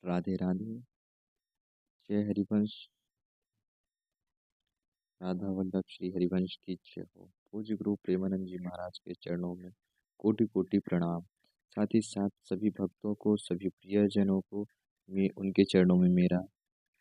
राधे राधे। जय हरिवंश। राधा वल्लभ श्री हरिवंश की जय हो। पूज्य गुरु प्रेमानंद जी महाराज के चरणों में कोटि कोटि प्रणाम। साथ ही साथ सभी भक्तों को, सभी प्रियजनों को उनके चरणों में मेरा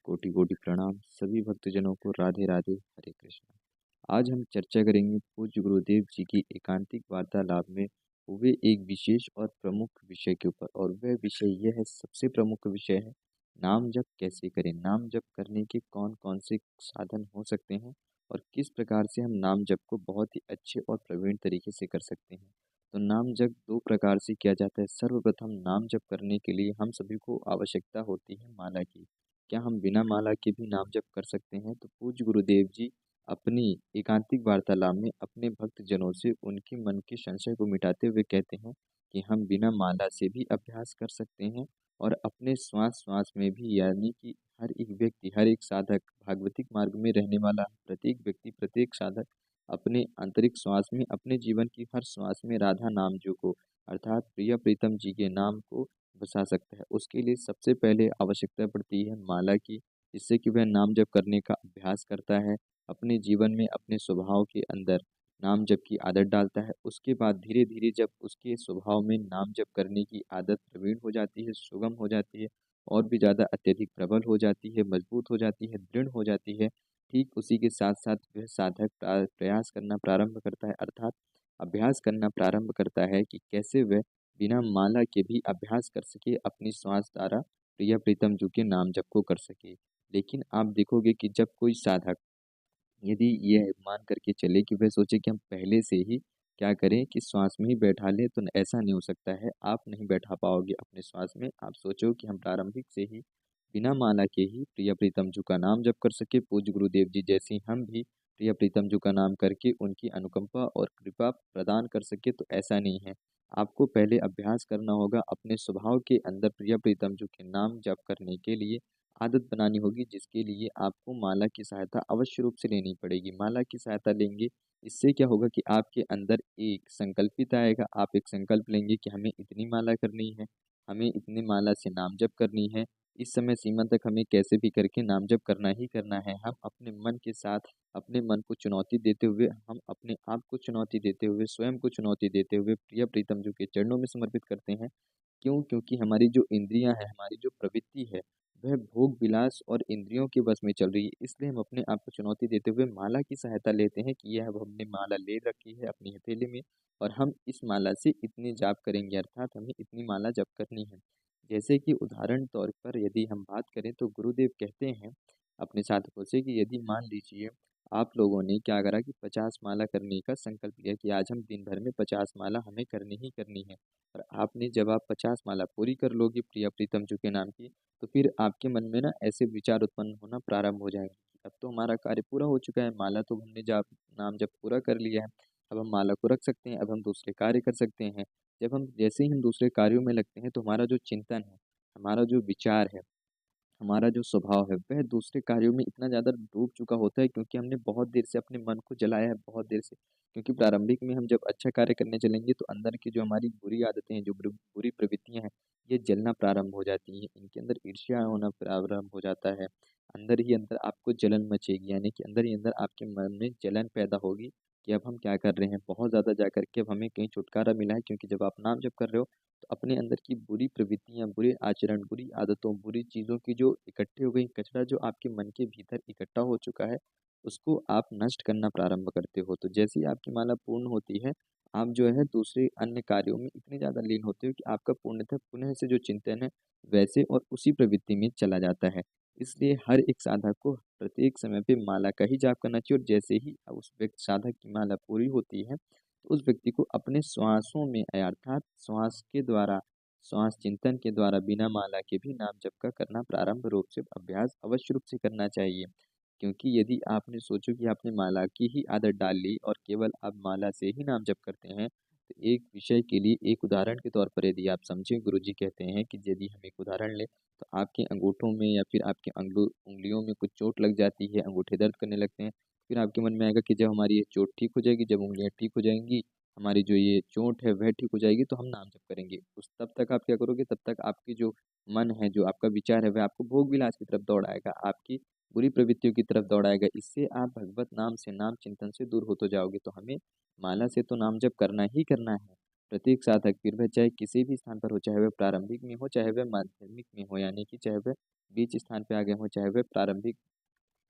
कोटि कोटि प्रणाम। सभी भक्तजनों को राधे राधे, हरे कृष्णा। आज हम चर्चा करेंगे पूज्य गुरुदेव जी की एकांतिक वार्तालाप में हुए एक विशेष और प्रमुख विषय के ऊपर, और वह विषय यह है, सबसे प्रमुख विषय है, नाम जप कैसे करें। नाम जप करने के कौन कौन से साधन हो सकते हैं और किस प्रकार से हम नाम जप को बहुत ही अच्छे और प्रवीण तरीके से कर सकते हैं। तो नाम जप दो प्रकार से किया जाता है। सर्वप्रथम नाम जप करने के लिए हम सभी को आवश्यकता होती है माला की। क्या हम बिना माला के भी नाम जप कर सकते हैं? तो पूज्य गुरुदेव जी अपनी एकांतिक वार्तालाप में अपने भक्त जनों से उनके मन के संशय को मिटाते हुए कहते हैं कि हम बिना माला से भी अभ्यास कर सकते हैं, और अपने श्वास श्वास में भी, यानी कि हर एक व्यक्ति, हर एक साधक, भागवतिक मार्ग में रहने वाला प्रत्येक व्यक्ति, प्रत्येक साधक अपने आंतरिक श्वास में, अपने जीवन की हर श्वास में राधा नाम जो को, अर्थात प्रिय प्रीतम जी के नाम को बसा सकता है। उसके लिए सबसे पहले आवश्यकता पड़ती है माला की, जिससे कि वह नाम जप करने का अभ्यास करता है, अपने जीवन में, अपने स्वभाव के अंदर नाम जप की आदत डालता है। उसके बाद धीरे धीरे जब उसके स्वभाव में नाम जप करने की आदत प्रवीण हो जाती है, सुगम हो जाती है, और भी ज़्यादा अत्यधिक प्रबल हो जाती है, मजबूत हो जाती है, दृढ़ हो जाती है, ठीक उसी के साथ साथ वह साधक प्रयास करना प्रारंभ करता है, अर्थात अभ्यास करना प्रारंभ करता है कि कैसे वह बिना माला के भी अभ्यास कर सके, अपनी श्वास द्वारा प्रिय प्रीतम जी के नाम जप को कर सके। लेकिन आप देखोगे कि जब कोई साधक यदि यह मान करके चले कि वह सोचे कि हम पहले से ही क्या करें कि श्वास में ही बैठा लें, तो ऐसा नहीं हो सकता है। आप नहीं बैठा पाओगे अपने श्वास में। आप सोचो कि हम प्रारंभिक से ही बिना माला के ही प्रिय प्रीतम जी का नाम जप कर सके, पूज्य गुरुदेव जी जैसे हम भी प्रिय प्रीतम जी का नाम करके उनकी अनुकंपा और कृपा प्रदान कर सके। तो ऐसा नहीं है। आपको पहले अभ्यास करना होगा अपने स्वभाव के अंदर प्रिय प्रीतम जी के नाम जप करने के लिए आदत बनानी होगी, जिसके लिए आपको माला की सहायता अवश्य रूप से लेनी पड़ेगी। माला की सहायता लेंगे, इससे क्या होगा कि आपके अंदर एक संकल्पित आएगा। आप एक संकल्प लेंगे कि हमें इतनी माला करनी है, हमें इतनी माला से नाम जप करनी है, इस समय सीमा तक हमें कैसे भी करके नाम जप करना ही करना है। हम अपने मन के साथ, अपने मन को चुनौती देते हुए, हम अपने आप को चुनौती देते हुए, स्वयं को चुनौती देते हुए प्रिय प्रीतम जी के चरणों में समर्पित करते हैं। क्यों? क्योंकि हमारी जो इंद्रियां है, हमारी जो प्रवृत्ति है, वह भोग विलास और इंद्रियों के वश में चल रही है। इसलिए हम अपने आप को चुनौती देते हुए माला की सहायता लेते हैं कि यह अब हमने माला ले रखी है अपनी हथेली में, और हम इस माला से इतने जाप करेंगे, अर्थात हमें इतनी माला जप करनी है। जैसे कि उदाहरण तौर पर यदि हम बात करें तो गुरुदेव कहते हैं अपने साधकों से कि यदि मान लीजिए आप लोगों ने क्या करा कि 50 माला करने का संकल्प लिया कि आज हम दिन भर में 50 माला हमें करनी ही करनी है। और आपने जब आप 50 माला पूरी कर लोगे प्रिय प्रीतम जी के नाम की, तो फिर आपके मन में ना ऐसे विचार उत्पन्न होना प्रारंभ हो जाएंगे कि अब तो हमारा कार्य पूरा हो चुका है, माला तो हमने जाप नाम जब पूरा कर लिया है, अब हम माला को रख सकते हैं, अब हम दूसरे कार्य कर सकते हैं। जब हम जैसे ही हम दूसरे कार्यों में लगते हैं तो हमारा जो चिंतन है, हमारा जो विचार है, हमारा जो स्वभाव है, वह दूसरे कार्यों में इतना ज़्यादा डूब चुका होता है, क्योंकि हमने बहुत देर से अपने मन को जलाया है, बहुत देर से। क्योंकि प्रारंभिक में हम जब अच्छा कार्य करने चलेंगे तो अंदर की जो हमारी बुरी आदतें हैं, जो बुरी प्रवृत्तियां हैं, ये जलना प्रारंभ हो जाती हैं। इनके अंदर ईर्ष्या होना प्रारंभ हो जाता है। अंदर ही अंदर आपको जलन मचेगी, यानी कि अंदर ही अंदर आपके मन में जलन पैदा होगी कि अब हम क्या कर रहे हैं, बहुत ज़्यादा जा करके अब हमें कहीं छुटकारा मिला है। क्योंकि जब आप नाम जप कर रहे हो तो अपने अंदर की बुरी प्रवृत्तियां, बुरे आचरण, बुरी आदतों, बुरी चीज़ों की जो इकट्ठे हो गई कचरा, जो आपके मन के भीतर इकट्ठा हो चुका है, उसको आप नष्ट करना प्रारंभ करते हो। तो जैसे ही आपकी माला पूर्ण होती है, आप जो है दूसरे अन्य कार्यों में इतने ज़्यादा लीन होते हो कि आपका पूर्णतः पुनः से जो चिंतन है वैसे और उसी प्रवृत्ति में चला जाता है। इसलिए हर एक साधक को प्रत्येक समय पे माला का ही जाप करना चाहिए, और जैसे ही उस व्यक्ति साधक की माला पूरी होती है तो उस व्यक्ति को अपने श्वासों में, अर्थात श्वास के द्वारा, श्वास चिंतन के द्वारा बिना माला के भी नाम जप का करना प्रारंभ रूप से अभ्यास अवश्य रूप से करना चाहिए। क्योंकि यदि आपने सोचो कि आपने माला की ही आदत डाल ली और केवल आप माला से ही नाम जप करते हैं, तो एक विषय के लिए एक उदाहरण के तौर पर यदि आप समझें, गुरुजी कहते हैं कि यदि हम एक उदाहरण लें तो आपके अंगूठों में या फिर आपके उंगलियों में कुछ चोट लग जाती है, अंगूठे दर्द करने लगते हैं। फिर आपके मन में आएगा कि जब हमारी ये चोट ठीक हो जाएगी, जब उंगलियां ठीक हो जाएंगी, हमारी जो ये चोट है वह ठीक हो जाएगी, तो हम नाम जप करेंगे। उस तब तक आप क्या करोगे, तब तक आपकी जो मन है, जो आपका विचार है, वह आपको भोग विलास की तरफ दौड़ाएगा, आपकी बुरी प्रवृत्तियों की तरफ दौड़ाएगा। इससे आप भगवत नाम से, नाम चिंतन से दूर होते जाओगे। तो हमें माला से तो नाम जप करना ही करना है। प्रत्येक साधक, फिर वह चाहे किसी भी स्थान पर हो, चाहे वह प्रारंभिक में हो, चाहे वह माध्यमिक में हो, यानी कि चाहे वह बीच स्थान पे आ गए हो, चाहे वह प्रारंभिक,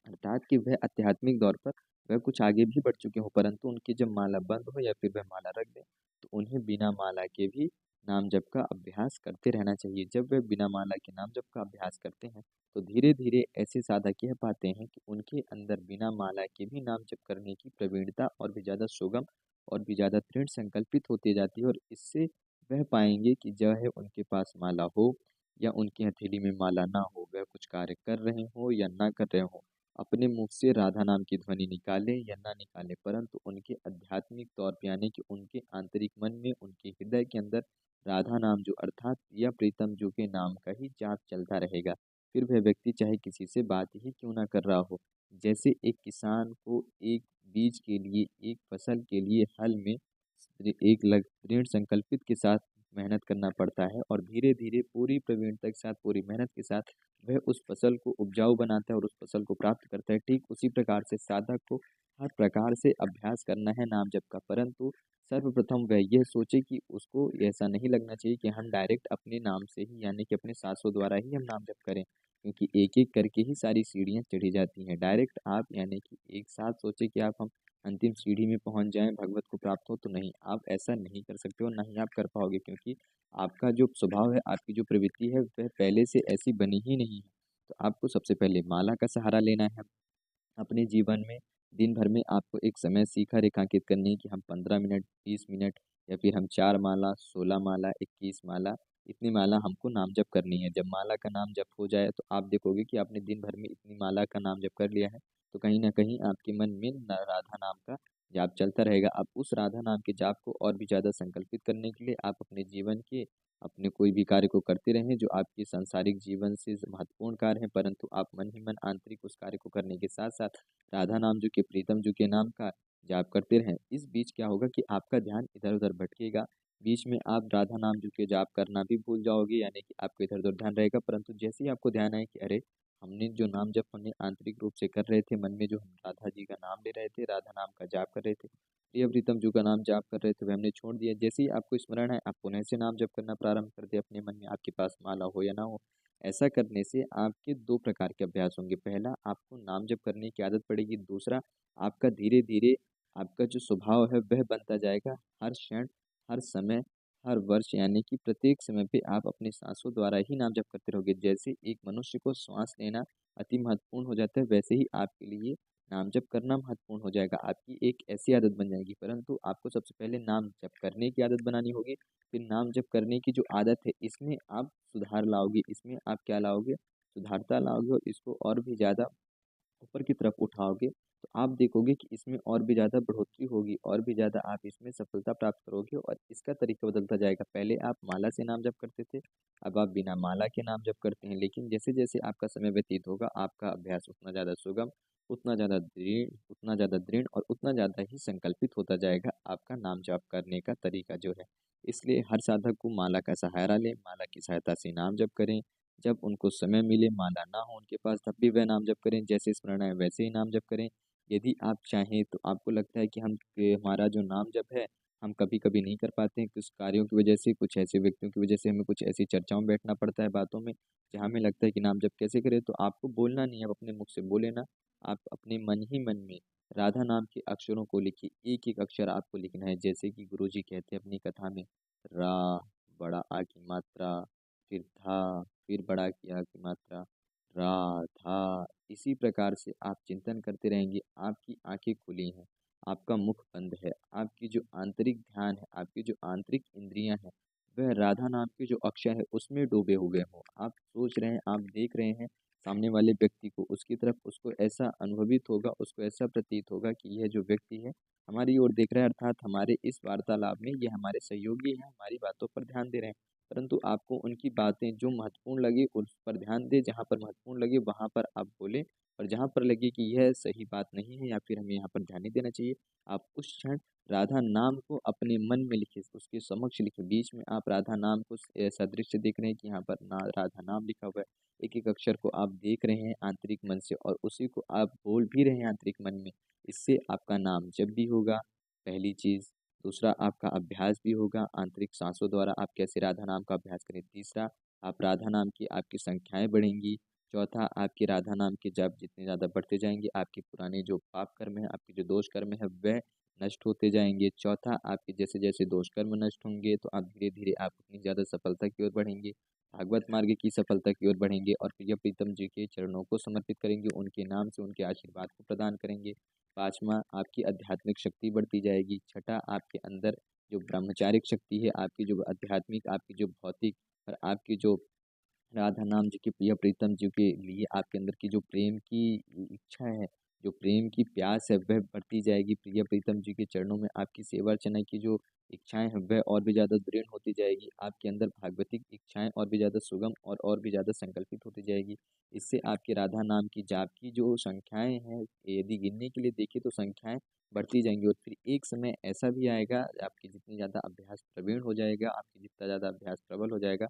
अर्थात कि वह आध्यात्मिक दौर पर वह कुछ आगे भी बढ़ चुके हों, परंतु उनकी जब माला बंद हो या फिर वह माला रख दें, तो उन्हें बिना माला के भी नाम जप का अभ्यास करते रहना चाहिए। जब वह बिना माला के नाम जप का अभ्यास करते हैं, तो धीरे धीरे ऐसे साधक यह पाते हैं कि उनके अंदर बिना माला के भी नाम जप करने की प्रवीणता और भी ज़्यादा सुगम और भी ज़्यादा दृढ़ संकल्पित होती जाती है। और इससे वह पाएंगे कि चाहे उनके पास माला हो या उनकी हथेली में माला ना हो, वह कुछ कार्य कर रहे हो या ना कर रहे हो, अपने मुख से राधा नाम की ध्वनि निकाले या ना निकाले, परंतु उनके आध्यात्मिक तौर पे, यानी कि उनके आंतरिक मन में, उनके हृदय के अंदर राधा नाम, जो अर्थात प्रिया प्रीतम जो के नाम का ही जाप चलता रहेगा। फिर वह व्यक्ति चाहे किसी से बात ही क्यों ना कर रहा हो। जैसे एक किसान को एक बीज के लिए, एक फसल के लिए हल में एक लग दृढ़ संकल्पित के साथ मेहनत करना पड़ता है, और धीरे धीरे पूरी प्रवीणता के साथ, पूरी मेहनत के साथ वह उस फसल को उपजाऊ बनाता है और उस फसल को प्राप्त करता है। ठीक उसी प्रकार से साधक को हर प्रकार से अभ्यास करना है नाम जप का, परंतु सर्वप्रथम वह यह सोचे कि उसको ऐसा नहीं लगना चाहिए कि हम डायरेक्ट अपने नाम से ही, यानी कि अपने सांसों द्वारा ही हम नाम जप करें, क्योंकि एक एक करके ही सारी सीढ़ियाँ चढ़ी जाती हैं। डायरेक्ट आप, यानी कि एक साथ सोचे कि आप हम अंतिम सीढ़ी में पहुंच जाएं, भगवत को प्राप्त हो, तो नहीं, आप ऐसा नहीं कर सकते हो, ना ही आप कर पाओगे, क्योंकि आपका जो स्वभाव है, आपकी जो प्रवृत्ति है, वह पहले से ऐसी बनी ही नहीं है। तो आपको सबसे पहले माला का सहारा लेना है। अपने जीवन में दिन भर में आपको एक समय सीखा रेखांकित करनी है कि हम 15 मिनट, 20 मिनट, या फिर हम 4 माला, 16 माला, 21 माला, इतनी माला हमको नाम जप करनी है। जब माला का नाम जप हो जाए, तो आप देखोगे कि आपने दिन भर में इतनी माला का नाम जप कर लिया है, तो कहीं ना कहीं आपके मन में राधा नाम का जाप चलता रहेगा। अब उस राधा नाम के जाप को और भी ज़्यादा संकल्पित करने के लिए आप अपने जीवन के, अपने कोई भी कार्य को करते रहें जो आपके सांसारिक जीवन से महत्वपूर्ण कार्य है, परंतु आप मन ही मन आंतरिक उस कार्य को करने के साथ साथ राधा नाम जो कि प्रीतम जो के नाम का जाप करते रहें। इस बीच क्या होगा कि आपका ध्यान इधर उधर भटकेगा, बीच में आप राधा नाम जो के जाप करना भी भूल जाओगे, यानी कि आपका इधर उधर ध्यान रहेगा। परंतु जैसे ही आपको ध्यान आए कि अरे, हमने जो नाम जप हमने आंतरिक रूप से कर रहे थे, मन में जो हम राधा जी का नाम ले रहे थे, राधा नाम का जाप कर रहे थे, प्रिय प्रीतम जो का नाम जाप कर रहे थे, वह हमने छोड़ दिया। जैसे ही आपको स्मरण है, आप पुनः से नाम जप करना प्रारंभ कर दे अपने मन में, आपके पास माला हो या ना हो। ऐसा करने से आपके दो प्रकार के अभ्यास होंगे। पहला, आपको नाम जप करने की आदत पड़ेगी। दूसरा, आपका धीरे धीरे आपका जो स्वभाव है वह बनता जाएगा। हर क्षण, हर समय, हर वर्ष, यानी कि प्रत्येक समय पे आप अपने सांसों द्वारा ही नाम जप करते रहोगे। जैसे एक मनुष्य को श्वास लेना अति महत्वपूर्ण हो जाता है, वैसे ही आपके लिए नाम जप करना महत्वपूर्ण हो जाएगा। आपकी एक ऐसी आदत बन जाएगी। परंतु आपको सबसे पहले नाम जप करने की आदत बनानी होगी। फिर नाम जप करने की जो आदत है, इसमें आप सुधार लाओगे, इसमें आप क्या लाओगे, सुधारता लाओगे, और इसको और भी ज़्यादा ऊपर की तरफ उठाओगे, तो आप देखोगे कि इसमें और भी ज़्यादा बढ़ोतरी होगी, और भी ज़्यादा आप इसमें सफलता प्राप्त करोगे, और इसका तरीका बदलता जाएगा। पहले आप माला से नाम जप करते थे, अब आप बिना माला के नाम जप करते हैं। लेकिन जैसे जैसे आपका समय व्यतीत होगा, आपका अभ्यास उतना ज़्यादा सुगम, उतना ज़्यादा दृढ़ और उतना ज़्यादा ही संकल्पित होता जाएगा आपका नाम जप करने का तरीका जो है। इसलिए हर साधक को माला का सहारा लें, माला की सहायता से नाम जप करें। जब उनको समय मिले, माला ना हो उनके पास, तब भी वह नाम जप करें। जैसे स्मरण है वैसे ही नाम जप करें। यदि आप चाहें तो, आपको लगता है कि हमारा जो नाम जप है, हम कभी कभी नहीं कर पाते हैं, कुछ कार्यों की वजह से, कुछ ऐसे व्यक्तियों की वजह से, हमें कुछ ऐसी चर्चाओं में बैठना पड़ता है, बातों में, जहाँ हमें लगता है कि नाम जप कैसे करें, तो आपको बोलना नहीं है, आप अपने मुख से बोले ना, आप अपने मन ही मन में राधा नाम के अक्षरों को लिखिए। एक एक अक्षर आपको लिखना है। जैसे कि गुरु जी कहते हैं अपनी कथा में, रा, बड़ा आ की मात्रा, फिर था, फिर बड़ा किया की मात्रा, राधा। इसी प्रकार से आप चिंतन करते रहेंगे। आपकी आंखें खुली हैं, आपका मुख बंद है, आपकी जो आंतरिक ध्यान है, आपकी जो आंतरिक इंद्रियां हैं, वह राधा नाम के जो अक्षर है उसमें डूबे हुए हों। आप सोच रहे हैं, आप देख रहे हैं सामने वाले व्यक्ति को, उसकी तरफ, उसको ऐसा अनुभवित होगा, उसको ऐसा प्रतीत होगा कि यह जो व्यक्ति है हमारी ओर देख रहा है, अर्थात हमारे इस वार्तालाप में ये हमारे सहयोगी हैं, हमारी बातों पर ध्यान दे रहे हैं। परंतु आपको उनकी बातें जो महत्वपूर्ण लगे उस पर ध्यान दें, जहाँ पर महत्वपूर्ण लगे वहाँ पर आप बोलें और जहाँ पर लगे कि यह सही बात नहीं है या फिर हमें यहाँ पर ध्यान नहीं देना चाहिए, आप उस क्षण राधा नाम को अपने मन में लिखें, उसके समक्ष लिखें। बीच में आप राधा नाम को ऐसा दृश्य देख रहे हैं कि यहाँ पर ना राधा नाम लिखा हुआ है। एक-एक अक्षर को आप देख रहे हैं आंतरिक मन से और उसी को आप बोल भी रहे हैं आंतरिक मन में। इससे आपका नाम जप भी होगा, पहली चीज़। दूसरा आपका अभ्यास भी होगा, आंतरिक साँसों द्वारा आप कैसे राधा नाम का अभ्यास करें। तीसरा, आप राधा नाम की आपकी संख्याएँ बढ़ेंगी। चौथा, आपके राधा नाम के जप जितने ज़्यादा बढ़ते जाएँगे, आपके पुराने जो पाप कर्म हैं, आपके जो दोष कर्म हैं, वह नष्ट होते जाएँगे। चौथा, आपके जैसे-जैसे दोष कर्म नष्ट होंगे, तो आप धीरे-धीरे आप उतनी ज़्यादा सफलता की ओर बढ़ेंगे, भागवत मार्ग की सफलता की ओर बढ़ेंगे और प्रिय प्रीतम जी के चरणों को समर्पित करेंगे, उनके नाम से उनके आशीर्वाद को प्रदान करेंगे। पाँचवाँ, आपकी आध्यात्मिक शक्ति बढ़ती जाएगी। छठा, आपके अंदर जो ब्रह्मचारिक शक्ति है, आपकी जो आध्यात्मिक, आपकी जो भौतिक और आपकी जो राधा नाम जी के प्रिय प्रीतम जी के लिए आपके अंदर की जो प्रेम की इच्छा है, जो प्रेम की प्यास है, वह बढ़ती जाएगी। प्रिय प्रीतम जी के चरणों में आपकी सेवा अर्चना की जो इच्छाएं हैं, वह और भी ज़्यादा दृढ़ होती जाएगी। आपके अंदर भागवतिक इच्छाएं और भी ज़्यादा सुगम और भी ज़्यादा संकल्पित होती जाएगी। इससे आपके राधा नाम की जाप की जो संख्याएं हैं, यदि गिनने के लिए देखें तो संख्याएं बढ़ती जाएंगी और फिर एक समय ऐसा भी आएगा, आपकी जितनी ज़्यादा अभ्यास प्रवीण हो जाएगा, आपकी जितना ज़्यादा अभ्यास प्रबल हो जाएगा,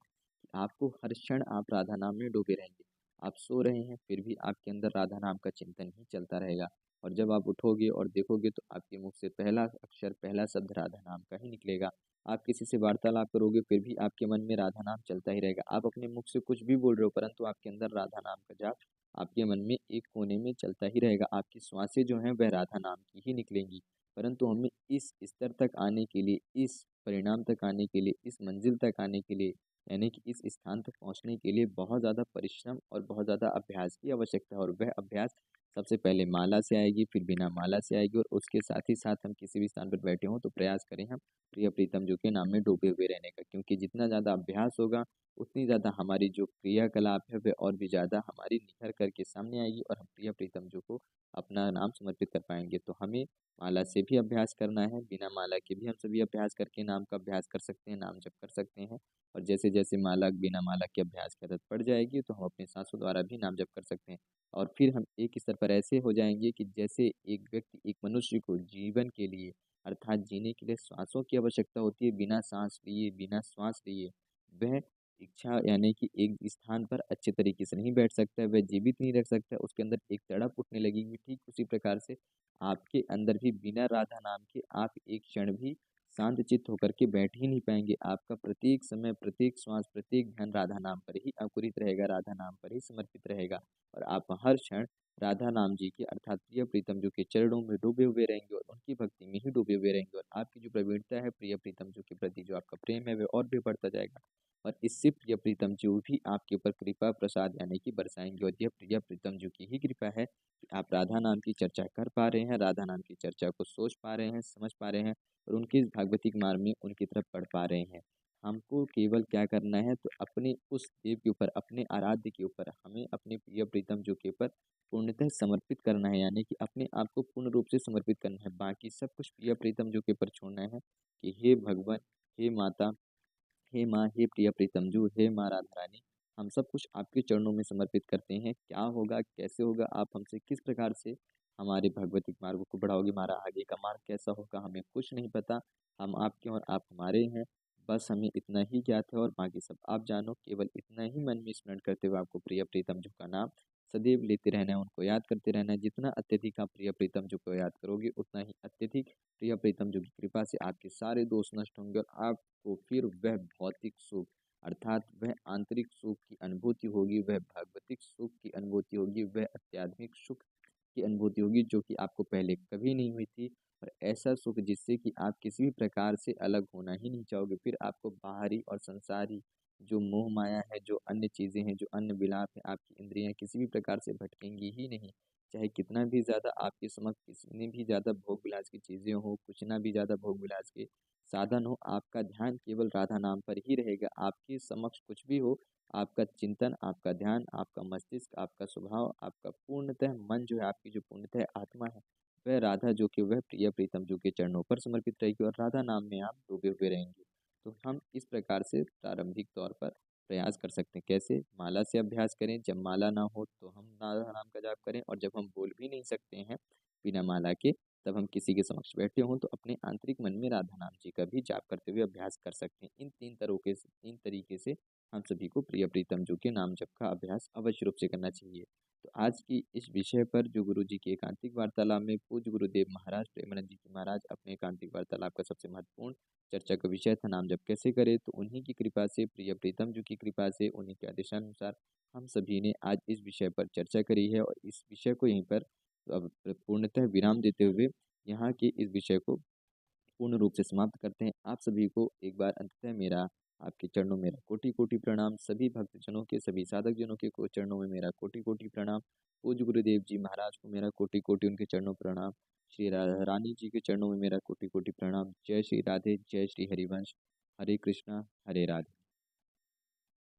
आपको हर क्षण आप राधा नाम में डूबे रहेंगे। आप सो रहे हैं फिर भी आपके अंदर राधा नाम का चिंतन ही चलता रहेगा और जब आप उठोगे और देखोगे तो आपके मुख से पहला अक्षर, पहला शब्द राधा नाम का ही निकलेगा। आप किसी से वार्तालाप करोगे फिर भी आपके मन में राधा नाम चलता ही रहेगा। आप अपने मुख से कुछ भी बोल रहे हो परंतु आपके अंदर राधा नाम का जाप आपके मन में एक कोने में चलता ही रहेगा। आपकी श्वासें जो हैं वह राधा नाम की ही निकलेंगी। परंतु हमें इस स्तर तक आने के लिए, इस परिणाम तक आने के लिए, इस मंजिल तक आने के लिए, यानी कि इस स्थान तक पहुँचने के लिए बहुत ज़्यादा परिश्रम और बहुत ज़्यादा अभ्यास की आवश्यकता है और वह अभ्यास सबसे पहले माला से आएगी, फिर बिना माला से आएगी और उसके साथ ही साथ हम किसी भी स्थान पर बैठे हों तो प्रयास करें हम प्रिय प्रीतम जी के नाम में डूबे हुए रहने का, क्योंकि जितना ज़्यादा अभ्यास होगा उतनी ज़्यादा हमारी जो क्रियाकलाप है वह और भी ज़्यादा हमारी निखर करके सामने आएगी और हम प्रिय प्रीतम जी को अपना नाम समर्पित कर पाएंगे। तो हमें माला से भी अभ्यास करना है, बिना माला के भी हम सभी अभ्यास करके नाम का अभ्यास कर सकते हैं, नाम जप कर सकते हैं। और जैसे-जैसे माला बिना माला के अभ्यास की आदत पड़ जाएगी, तो हम अपने साँसों द्वारा भी नाम जप कर सकते हैं। और फिर हम एक स्तर पर ऐसे हो जाएँगे कि जैसे एक व्यक्ति, एक मनुष्य को जीवन के लिए अर्थात जीने के लिए श्वासों की आवश्यकता होती है, बिना साँस लिए, बिना श्वास लिए वह इच्छा यानी कि एक स्थान पर अच्छे तरीके से नहीं बैठ सकता है, वह जीवित नहीं रह सकता है, उसके अंदर एक तड़प उठने लगेगी। ठीक उसी प्रकार से आपके अंदर भी बिना राधा नाम के आप एक क्षण भी शांतचित्त होकर के बैठ ही नहीं पाएँगे। आपका प्रत्येक समय, प्रत्येक श्वास, प्रत्येक ध्यान राधा नाम पर ही अंकुरित रहेगा, राधा नाम पर ही समर्पित रहेगा और आप हर क्षण राधा नाम जी के अर्थात प्रिय प्रीतम जी के चरणों में डूबे हुए रहेंगे और उनकी भक्ति में ही डूबे हुए रहेंगे और आपकी जो प्रवीणता है प्रिय प्रीतम जी के प्रति, जो आपका प्रेम है, वह और भी बढ़ता जाएगा और इससे प्रिय प्रीतम जी भी आपके ऊपर कृपा प्रसाद यानी कि बरसाएँगे और यह प्रिय प्रीतम जी की ही कृपा है कि आप राधा नाम की चर्चा कर पा रहे हैं, राधा नाम की चर्चा को सोच पा रहे हैं, समझ पा रहे हैं और उनके इस भागवतिक मार्ग में उनकी तरफ बढ़ पा रहे हैं। हमको केवल क्या करना है तो अपने उस देव के ऊपर, अपने आराध्य के ऊपर हमें अपने प्रिय प्रीतम जी के ऊपर पूर्णतः समर्पित करना है, यानी कि अपने आप को पूर्ण रूप से समर्पित करना है। बाकी सब कुछ प्रिय प्रीतम जी के ऊपर छोड़ना है कि हे भगवान, हे माता, हे माँ, हे प्रिय प्रीतम जू, हे माँ राधा रानी, हम सब कुछ आपके चरणों में समर्पित करते हैं। क्या होगा, कैसे होगा, आप हमसे किस प्रकार से हमारे भगवतिक मार्ग को बढ़ाओगे, हमारा आगे का मार्ग कैसा होगा, हमें कुछ नहीं पता। हम आपके और आप हमारे हैं। बस हमें इतना ही ज्ञात है और बाकी सब आप जानो। केवल इतना ही मन में स्मरण करते हुए आपको प्रिय प्रीतम जी का नाम सदैव लेते रहना है, उनको याद करते रहना है। जितना अत्यधिक आप प्रिय प्रीतम जी को याद करोगे, उतना ही अत्यधिक प्रिय प्रीतम जी की कृपा से आपके सारे दोष नष्ट होंगे और आप तो फिर वह भौतिक सुख अर्थात वह आंतरिक सुख की अनुभूति होगी, वह भौतिक सुख की अनुभूति होगी, वह आध्यात्मिक सुख की अनुभूति होगी जो कि आपको पहले कभी नहीं हुई थी और ऐसा सुख जिससे कि आप किसी भी प्रकार से अलग होना ही नहीं चाहोगे। फिर आपको बाहरी और संसारी जो मोह माया है, जो अन्य चीज़ें हैं, जो अन्य विलाप है, आपकी इंद्रियां किसी भी प्रकार से भटकेंगी ही नहीं। चाहे कितना भी ज़्यादा आपके समक्ष कितनी भी ज़्यादा भोग विलास की चीज़ें हो, कुछ ना भी ज़्यादा भोग विलास के साधन हो, आपका ध्यान केवल राधा नाम पर ही रहेगा। आपके समक्ष कुछ भी हो, आपका चिंतन, आपका ध्यान, आपका मस्तिष्क, आपका स्वभाव, आपका पूर्णतः मन जो है, आपकी जो पूर्णतः आत्मा है, वह राधा जो कि वह प्रिय प्रीतम जो के चरणों पर समर्पित रहेगी और राधा नाम में आप डूबे हुए रहेंगे। तो हम इस प्रकार से प्रारंभिक तौर पर प्रयास कर सकते हैं। कैसे? माला से अभ्यास करें, जब माला ना हो तो हम राधा नाम का जाप करें, और जब हम बोल भी नहीं सकते हैं बिना माला के, तब हम किसी के समक्ष बैठे हों तो अपने आंतरिक मन में राधा नाम जी का भी जाप करते हुए अभ्यास कर सकते हैं। इन 3 तरीके से हम सभी को प्रिय प्रीतम जी के नाम जप का अभ्यास अवश्य रूप से करना चाहिए। तो आज की इस विषय पर जो गुरु जी की एकांतिक वार्तालाप में पूज्य गुरुदेव महाराज प्रेमानंद जी की महाराज अपने एकांतिक वार्तालाप का सबसे महत्वपूर्ण चर्चा का विषय था, नाम जप कैसे करें। तो उन्हीं की कृपा से, प्रिय प्रीतम जी की कृपा से, उन्हीं के आदेशानुसार हम सभी ने आज इस विषय पर चर्चा करी है, और इस विषय को यहीं पर अब पूर्णतः विराम देते हुए यहाँ के इस विषय को पूर्ण रूप से समाप्त करते हैं। आप सभी को एक बार अंततः मेरा, आपके चरणों में मेरा कोटि कोटि प्रणाम। सभी भक्तजनों के, सभी साधक जनों के चरणों में मेरा कोटि कोटि प्रणाम। पूज्य गुरुदेव जी महाराज को मेरा कोटि कोटि उनके चरणों प्रणाम। श्री राधा रानी जी के चरणों में मेरा कोटि कोटि प्रणाम। जय श्री राधे, जय श्री हरिवंश। हरे कृष्णा, हरे राधे।